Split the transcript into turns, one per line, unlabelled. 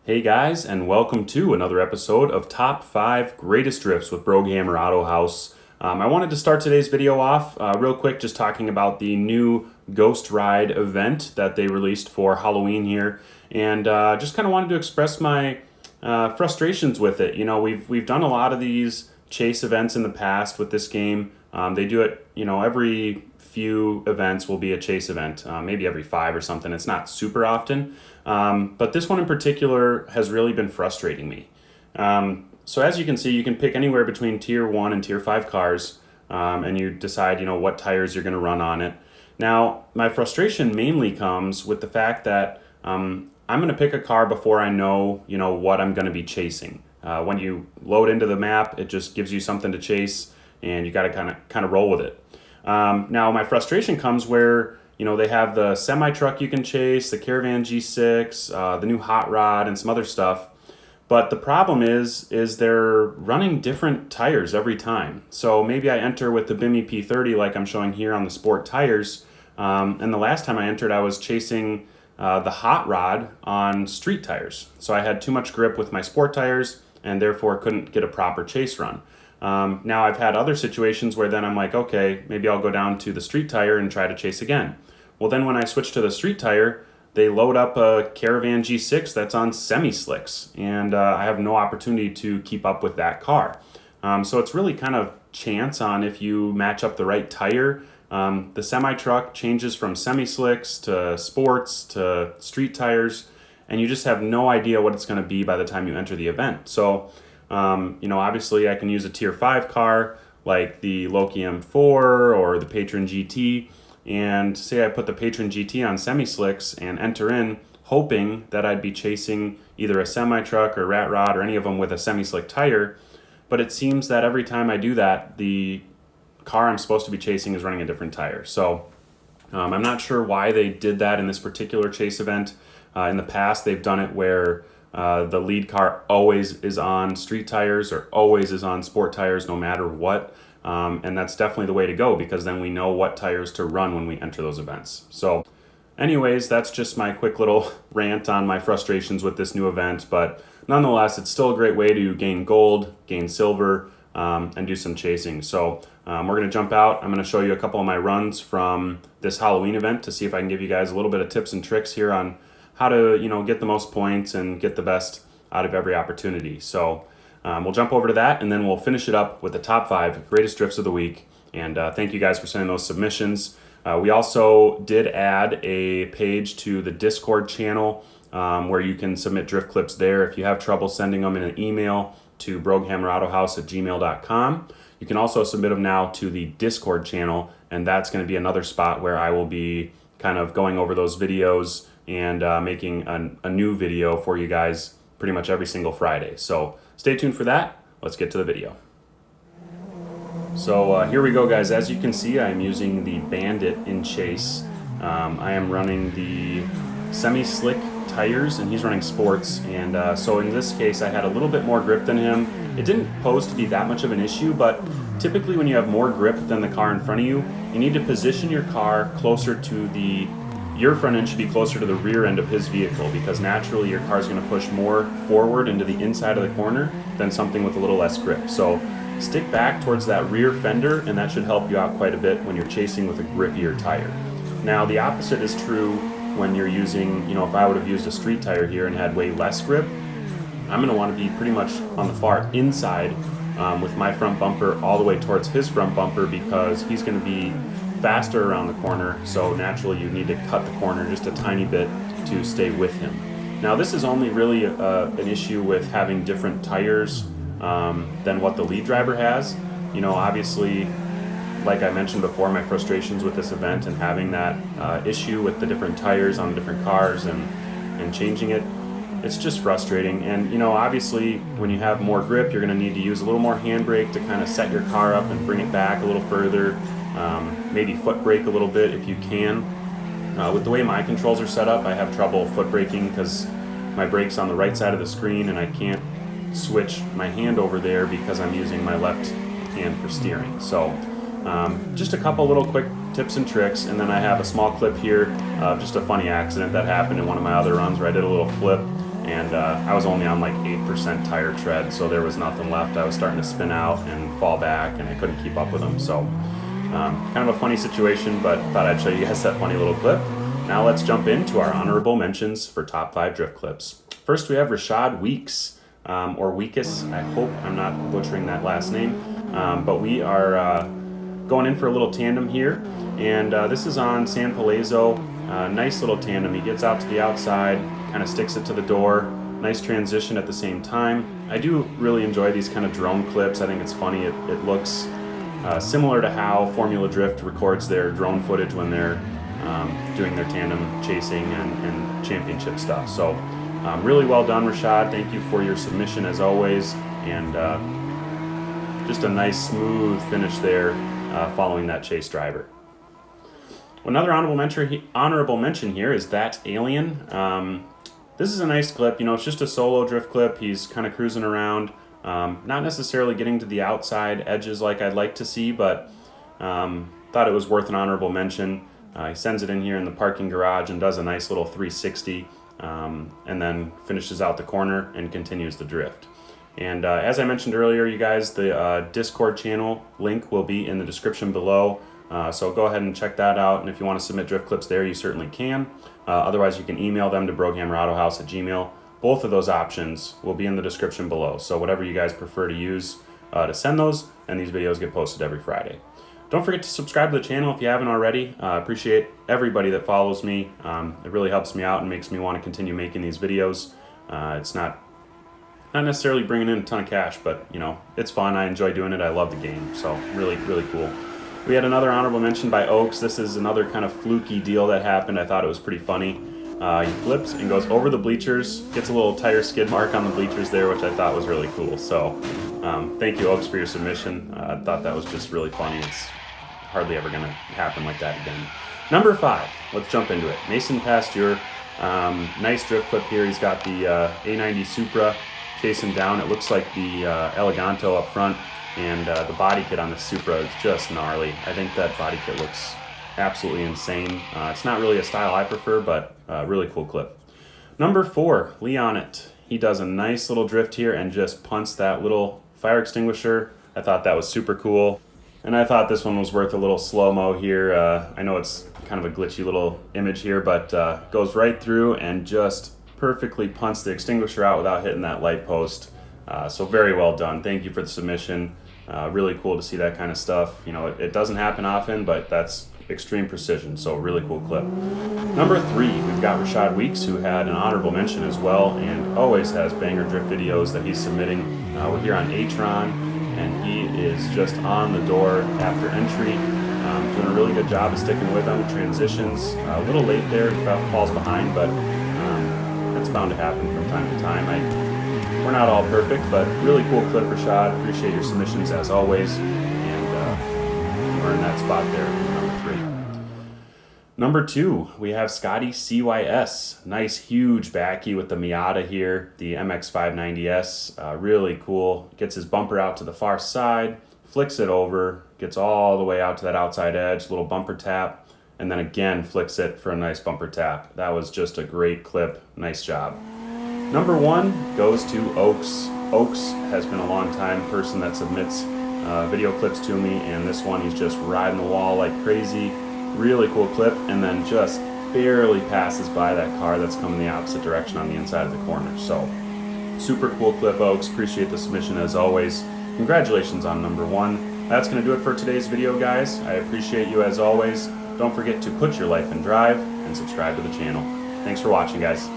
Hey guys, and welcome to another episode of Top 5 Greatest Drifts with BrogAutohaus. I wanted to start today's video off real quick just talking about the new Ghost Ride event that they released for Halloween here, and just kind of wanted to express my frustrations with it. You know, we've done a lot of these chase events in the past with this game. They do it, you know, every few events will be a chase event, maybe every 5 or something. It's not super often, but this one in particular has really been frustrating me. So as you can see, you can pick anywhere between tier 1 and tier 5 cars, and you decide, you know, what tires you're going to run on it. Now, my frustration mainly comes with the fact that I'm going to pick a car before I know, you know, what I'm going to be chasing. When you load into the map, it just gives you something to chase, and you got to kind of roll with it. Now, my frustration comes where, you know, they have the semi-truck you can chase, the Caravan G6, the new Hot Rod, and some other stuff. But the problem is they're running different tires every time. So maybe I enter with the Bimmy P30 like I'm showing here on the Sport tires. And the last time I entered, I was chasing the Hot Rod on street tires. So I had too much grip with my Sport tires and therefore couldn't get a proper chase run. Now I've had other situations where then I'm like, okay, maybe I'll go down to the street tire and try to chase again. Well, then when I switch to the street tire, they load up a Caravan G6 that's on semi-slicks, and I have no opportunity to keep up with that car. So it's really kind of chance on if you match up the right tire. The semi-truck changes from semi-slicks to sports to street tires, and you just have no idea what it's going to be by the time you enter the event. So you know, obviously I can use a tier 5 car like the Loki M4 or the Patron GT, and say I put the Patron GT on semi-slicks and enter in hoping that I'd be chasing either a semi-truck or rat rod or any of them with a semi-slick tire, but it seems that every time I do that, the car I'm supposed to be chasing is running a different tire. So I'm not sure why they did that in this particular chase event. In the past, they've done it where the lead car always is on street tires or always is on sport tires no matter what. And that's definitely the way to go because then we know what tires to run when we enter those events. So anyways, that's just my quick little rant on my frustrations with this new event. But nonetheless, it's still a great way to gain gold, gain silver, and do some chasing. So we're going to jump out. I'm going to show you a couple of my runs from this Halloween event to see if I can give you guys a little bit of tips and tricks here on how to, you know, get the most points and get the best out of every opportunity. So we'll jump over to that, and then we'll finish it up with the top 5 greatest drifts of the week. And thank you guys for sending those submissions. We also did add a page to the Discord channel where you can submit drift clips there. If you have trouble sending them in an email to broghammerautohaus@gmail.com. You can also submit them now to the Discord channel, and that's going to be another spot where I will be kind of going over those videos and making a new video for you guys pretty much every single Friday. So stay tuned for that. Let's get to the video. So here we go, guys. As you can see, I'm using the Bandit in chase. I am running the semi-slick tires and he's running sports, and so in this case I had a little bit more grip than him. It didn't pose to be that much of an issue, but typically when you have more grip than the car in front of you, you need to position your car closer to your front end should be closer to the rear end of his vehicle, because naturally your car is going to push more forward into the inside of the corner than something with a little less grip. So stick back towards that rear fender, and that should help you out quite a bit when you're chasing with a grippier tire. Now the opposite is true when you're using, you know, if I would have used a street tire here and had way less grip, I'm going to want to be pretty much on the far inside with my front bumper all the way towards his front bumper, because he's going to be faster around the corner, so naturally you need to cut the corner just a tiny bit to stay with him. Now this is only really an issue with having different tires than what the lead driver has. You know, obviously, like I mentioned before, my frustrations with this event and having that issue with the different tires on different cars and changing it, it's just frustrating. And you know, obviously when you have more grip, you're going to need to use a little more handbrake to kind of set your car up and bring it back a little further. Maybe foot brake a little bit if you can. With the way my controls are set up, I have trouble foot braking because my brake's on the right side of the screen and I can't switch my hand over there because I'm using my left hand for steering. So just a couple little quick tips and tricks, and then I have a small clip here of just a funny accident that happened in one of my other runs where I did a little flip and I was only on like 8% tire tread, so there was nothing left. I was starting to spin out and fall back, and I couldn't keep up with him. So kind of a funny situation, but thought I'd show you guys that funny little clip. Now let's jump into our honorable mentions for top 5 drift clips. First we have RASHAD Weeks, or Weekus. I hope I'm not butchering that last name, but we are going in for a little tandem here, and this is on San Palazzo. Nice little tandem. He gets out to the outside, kind of sticks it to the door. Nice transition at the same time. I do really enjoy these kind of drone clips. I think it's funny. It looks similar to how Formula Drift records their drone footage when they're doing their tandem chasing and championship stuff. So really well done, RASHAD. Thank you for your submission as always, and just a nice smooth finish there following that chase driver. Another honorable mention here is That Alien. This is a nice clip. You know, it's just a solo drift clip. He's kind of cruising around, not necessarily getting to the outside edges like I'd like to see, but thought it was worth an honorable mention. He sends it in here in the parking garage and does a nice little 360, and then finishes out the corner and continues the drift. And as I mentioned earlier, you guys, the Discord channel link will be in the description below. So go ahead and check that out, and if you want to submit drift clips there, you certainly can. Otherwise, you can email them to BrogAutohaus@gmail.com. Both of those options will be in the description below, so whatever you guys prefer to use to send those, and these videos get posted every Friday. Don't forget to subscribe to the channel if you haven't already. I appreciate everybody that follows me. It really helps me out and makes me want to continue making these videos. It's not necessarily bringing in a ton of cash, but you know, it's fun. I enjoy doing it. I love the game, so really cool. We had another honorable mention by Oaks. This is another kind of fluky deal that happened. I thought it was pretty funny. He flips and goes over the bleachers, gets a little tire skid mark on the bleachers there, which I thought was really cool. So thank you, Oaks, for your submission. I thought that was just really funny. It's hardly ever going to happen like that again. Number 5, let's jump into it. Mason PASTEUR. Nice drift clip here. He's got the A90 Supra chasing down. It looks like the Eleganto up front, and the body kit on the Supra is just gnarly. I think that body kit looks absolutely insane. It's not really a style I prefer, but really cool clip. Number 4, Leon It. He does a nice little drift here and just punts that little fire extinguisher. I thought that was super cool, and I thought this one was worth a little slow-mo here. I know it's kind of a glitchy little image here, but goes right through and just perfectly punts the extinguisher out without hitting that light post. So very well done. Thank you for the submission. Really cool to see that kind of stuff. You know, it doesn't happen often, but that's extreme precision, so really cool clip. Number 3, we've got RASHAD Weeks, who had an honorable mention as well, and always has banger drift videos that he's submitting. We're here on Atron, and he is just on the door after entry, doing a really good job of sticking with them. Transitions a little late there, falls behind, but that's bound to happen from time to time. We're not all perfect, but really cool clip, RASHAD. Appreciate your submissions as always, and we're in that spot there. Number 3. Number 2, we have SCOTTY CYS. Nice huge backy with the Miata here, the MX590S. Really cool. Gets his bumper out to the far side, flicks it over, gets all the way out to that outside edge, little bumper tap, and then again flicks it for a nice bumper tap. That was just a great clip. Nice job. Number 1 goes to Oaks. Oaks has been a long time person that submits video clips to me, and this one he's just riding the wall like crazy. Really cool clip, and then just barely passes by that car that's coming the opposite direction on the inside of the corner. So super cool clip, Oaks. Appreciate the submission as always. Congratulations on number 1. That's going to do it for today's video, guys. I appreciate you as always. Don't forget to put your life in drive and subscribe to the channel. Thanks for watching, guys.